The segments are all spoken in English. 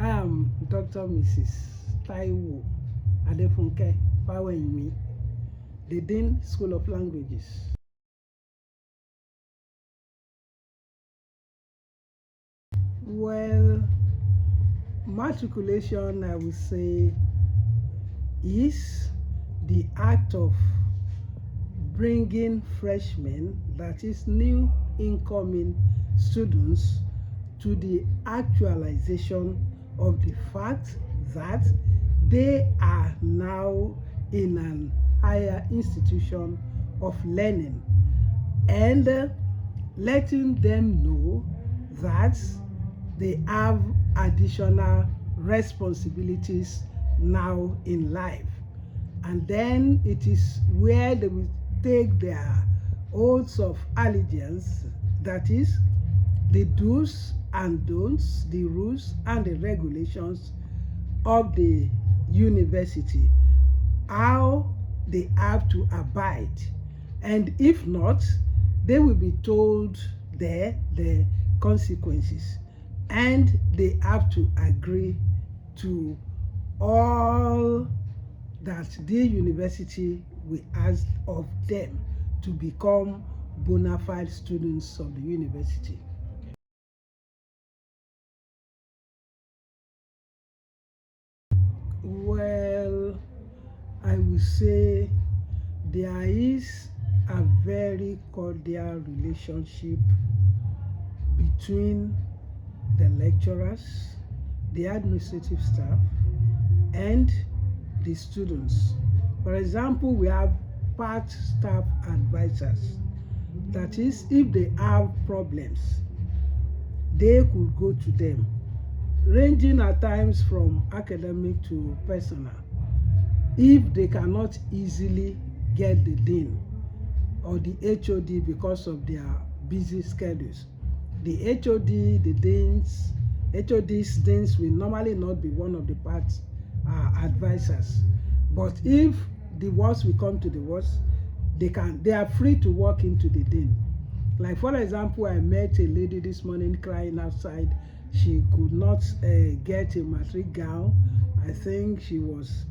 I am Dr. Mrs. Taiwo Adefunke Fawehinmi, the Dean School of Languages. Well, matriculation, I would say, is the act of bringing freshmen, that is new incoming students, to the actualization of the fact that they are now in an higher institution of learning, and letting them know that they have additional responsibilities now in life. And then it is where they will take their oaths of allegiance, that is, the do's and don'ts, the rules and the regulations of the university, how they have to abide. And if not, they will be told there the consequences, and they have to agree to all that the university will ask of them to become bona fide students of the university. Well, I would say there is a very cordial relationship between the lecturers, the administrative staff, and the students. For example, we have part staff advisors. That is, if they have problems, they could go to them, ranging at times from academic to personal. If they cannot easily get the dean or the HOD because of their busy schedules, the HOD, the deans, HODs, deans will normally not be one of the part advisors. But if the worst will come to the worst, they are free to walk into the dean. Like, for example, I met a lady this morning crying outside. She could not get a matric gown. I think she was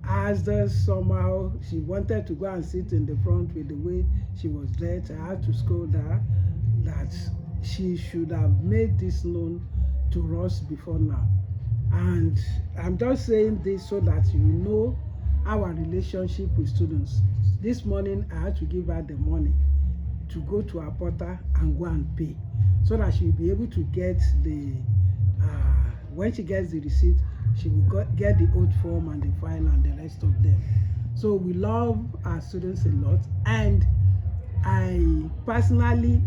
asked somehow. She wanted to go and sit in the front with the way she was dressed. I had to scold her that she should have made this known to us before now. And I'm just saying this so that you know our relationship with students. This morning I had to give her the money to go to her portal and go and pay, so that she will be able to get the when she gets the receipt, she will get the oath form and the file and the rest of them. So we love our students a lot, and I personally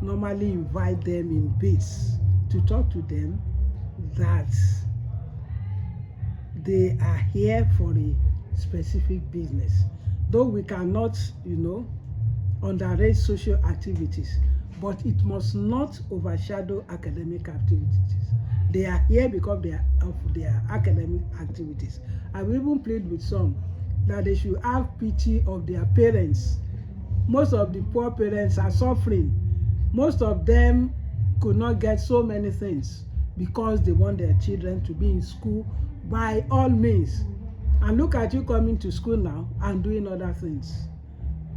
normally invite them in bits to talk to them that they are here for a specific business. Though we cannot, underrate social activities, but it must not overshadow academic activities. They are here because of their academic activities. I've even played with some that they should have pity of their parents. Most of the poor parents are suffering. Most of them could not get so many things because they want their children to be in school by all means. And look at you coming to school now and doing other things.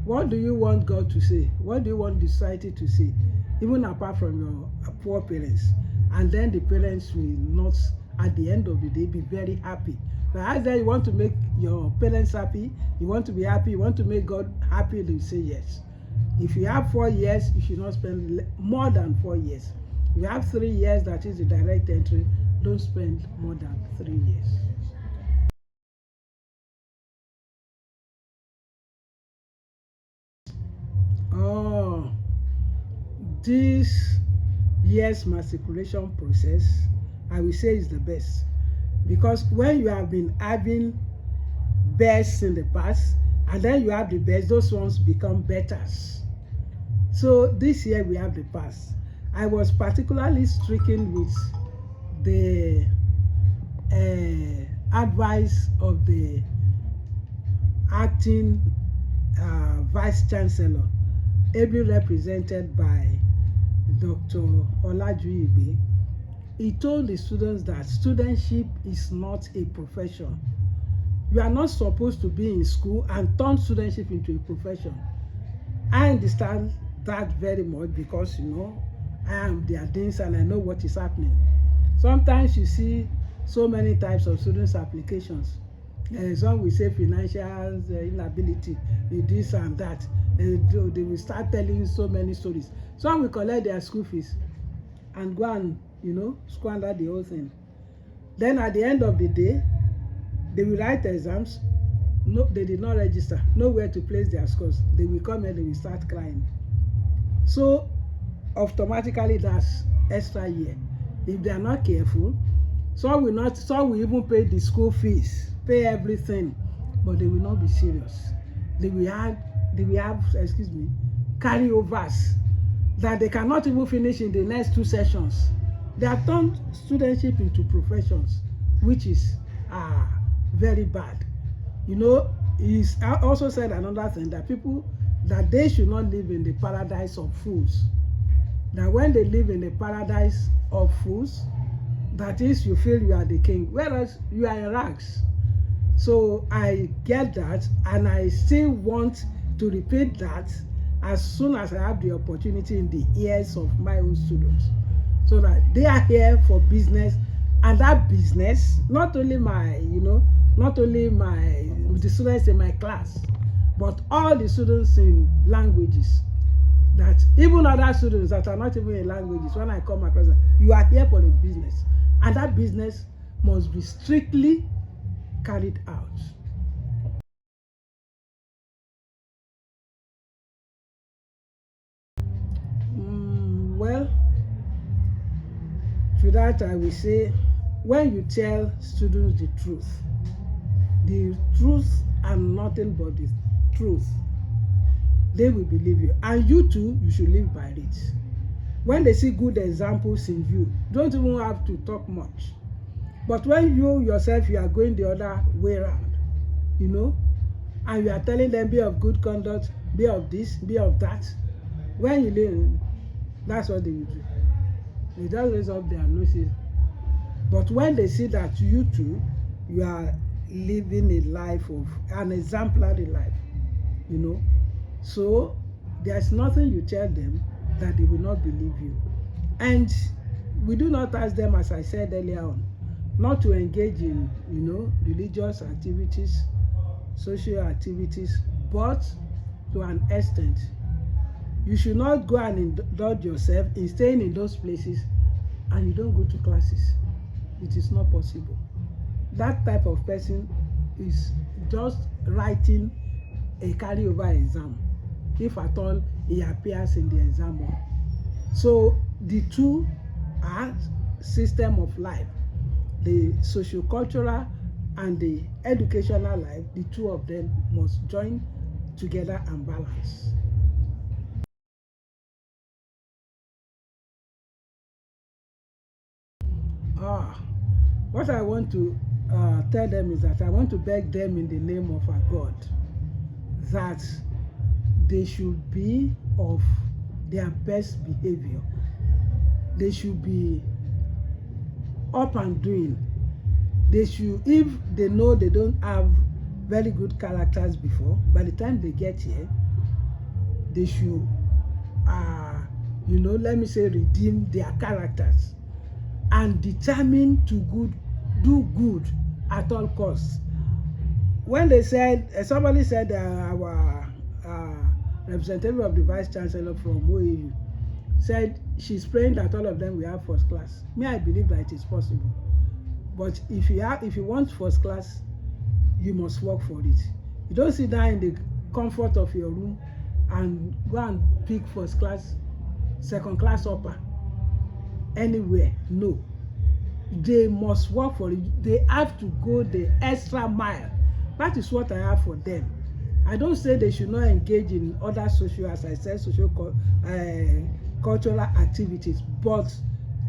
What do you want God to say? What do you want the society to say? Even apart from your poor parents. And then the parents will not, at the end of the day, be very happy. But as then you want to make your parents happy, you want to be happy, you want to make God happy, they say yes. If you have 4 years, you should not spend more than 4 years. If you have 3 years, that is the direct entry, don't spend more than 3 years. Oh, this year's matriculation process, I will say, is the best, because when you have been having best in the past and then you have the best, those ones become betters. So this year we have the past. I was particularly stricken with the advice of the acting vice chancellor, ably represented by Dr. Olajuyibe, he told the students that studentship is not a profession. You are not supposed to be in school and turn studentship into a profession. I understand that very much because, I am their deans and I know what is happening. Sometimes you see so many types of students applications. Some will say financial inability, this and that. They will start telling so many stories. Some will collect their school fees and go and, squander the whole thing. Then at the end of the day, they will write exams. No, they did not register, nowhere to place their scores. They will come and they will start crying. So automatically that's extra year. If they are not careful, some will even pay the school fees, pay everything, but they will not be serious. They will have carryovers that they cannot even finish in the next 2 sessions. They have turned studentship into professions, which is very bad. He also said another thing, that they should not live in the paradise of fools. That when they live in the paradise of fools, that is, you feel you are the king, whereas you are in rags. So I get that, and I still want to repeat that as soon as I have the opportunity in the ears of my own students, so that they are here for business, and that business, not only the students in my class, but all the students in languages, that even other students that are not even in languages, when I come across them, you are here for the business, and that business must be strictly carried out. Well, to that I will say, when you tell students the truth and nothing but the truth, they will believe you, and you too, you should live by it. When they see good examples in you, don't even have to talk much. But when you yourself, you are going the other way around, and you are telling them, be of good conduct, be of this, be of that, when you learn, that's what they will do. They just raise up their noses. But when they see that you too, you are living a life of an exemplary life, so there's nothing you tell them that they will not believe you. And we do not ask them, as I said earlier on, not to engage in religious activities, social activities, but to an extent. You should not go and indulge yourself in staying in those places and you don't go to classes. It is not possible. That type of person is just writing a carryover exam, if at all he appears in the exam hall. So the two are system of life, the socio-cultural and the educational life. The two of them must join together and balance. What I want to tell them is that I want to beg them in the name of our God that they should be of their best behavior. They should be up and doing. They should, if they know they don't have very good characters before, by the time they get here, they should, let me say, redeem their characters and determine to do good at all costs. When they said, somebody said, our representative of the vice chancellor from OAU said she's praying that all of them will have first class. Me, I believe that it is possible. But if you want first class, you must work for it. You don't sit down in the comfort of your room and go and pick first class, second class upper anywhere. No, they must work for it. They have to go the extra mile. That is what I have for them. I don't say they should not engage in other social, as I said, social cultural activities, but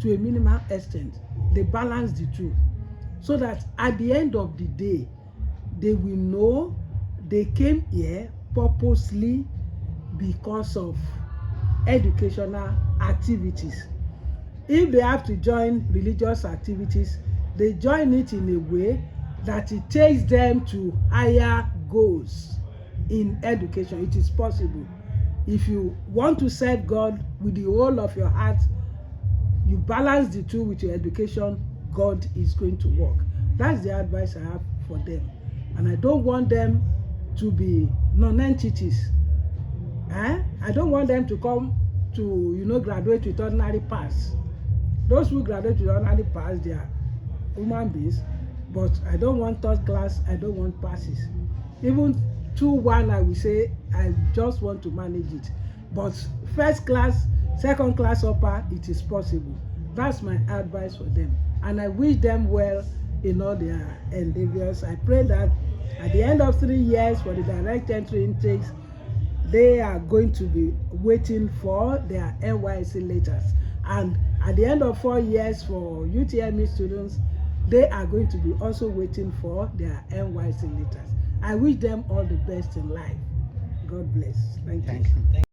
to a minimal extent. They balance the two, so that at the end of the day, they will know they came here purposely because of educational activities. If they have to join religious activities, they join it in a way that it takes them to higher goals in education. It is possible. If you want to serve God with the whole of your heart, you balance the two with your education, God is going to work. That's the advice I have for them. And I don't want them to be non-entities. I don't want them to come to graduate with ordinary pass. Those who graduate with ordinary pass, they are human beings, but I don't want third class, I don't want passes. Even 2-1, I will say I just want to manage it. But first class, second class upper, it is possible. That's my advice for them. And I wish them well in all their endeavors. I pray that at the end of 3 years for the direct entry intakes, they are going to be waiting for their NYSC letters. And at the end of 4 years for UTME students, they are going to be also waiting for their NYSC letters. I wish them all the best in life. God bless. Thank you.